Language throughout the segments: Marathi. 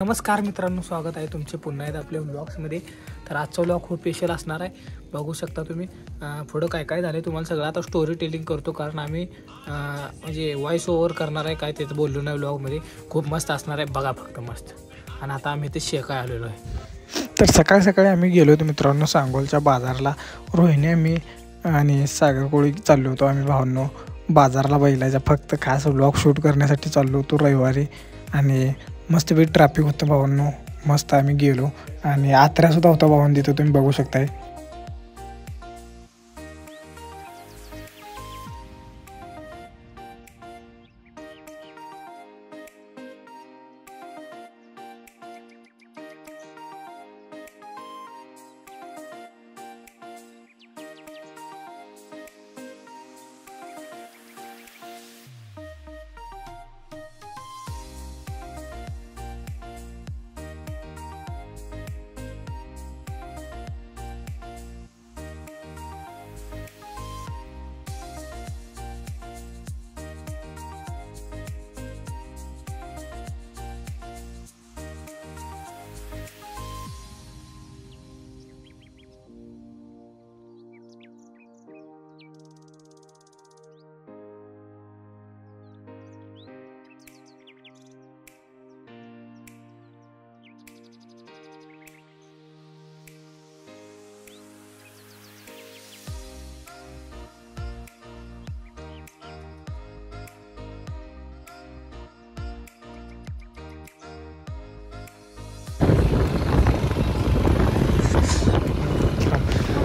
नमस्कार मित्रांनो, स्वागत आहे तुमचे पुन्हा एकदा आपल्या व्लॉग्समध्ये। तर आजचा व्लॉग खूप स्पेशल असणार आहे, बघू शकता तुम्ही। पुढं काय काय झालं तुम्हाला सगळं आता स्टोरी टेलिंग करतो, कारण आम्ही म्हणजे व्हॉइस ओव्हर करणार आहे, काय तेच बोललो नाही व्लॉगमध्ये। खूप मस्त असणार आहे, बघा फक्त मस्त। आणि आता आम्ही ते शेकाय आलेलो आहे। तर सकाळी सकाळी आम्ही गेलो होतो मित्रांनो सांगोलच्या बाजारला। रोहिणी मी आणि सागर कोळी चाललो होतो आम्ही भावांनो बाजारला बैलाच्या फक्त खास व्लॉग शूट करण्यासाठी चाललो होतो रविवारी। आणि मस्त वेळ ट्रॅफिक होतं भावांनो, मस्त आम्ही गेलो आणि आत्र्यासुद्धा होता भावांनो, तिथं तुम्ही बघू शकताय।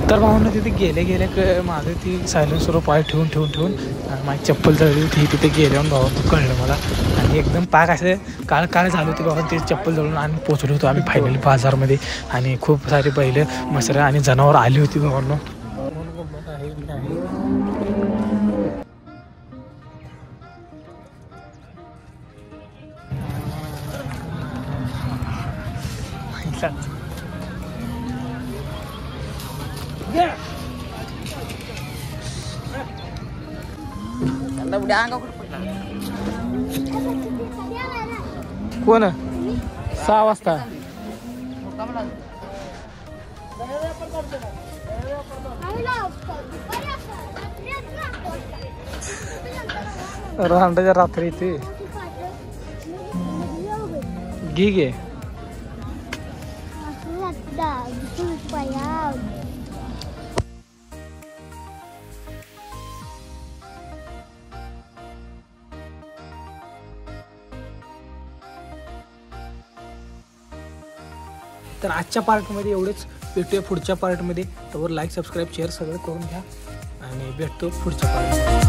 तर भावना तिथे गेले गेले माझं ती सायलेन्सवर पाय ठेवून माझी चप्पल जळली होती। तिथे गेल्यावर भावानं कळलं मला, आणि एकदम पाक असं काळ झालं होती भावा। ते चप्पल जळून आणि पोचलो होतो आम्ही फायनली बाजारमध्ये, आणि खूप सारे बैल मसरं आणि जनावर आली होती भावांनो। कोण 6 वाजता रांडाच्या रात्री ते घे तर आजच्या पार्टमध्ये एवढेच, भेटूया पुढच्या पार्टमध्ये। तर लाईक सबस्क्राईब शेअर सगळं करून घ्या आणि भेटतो पुढच्या पार्टमध्ये।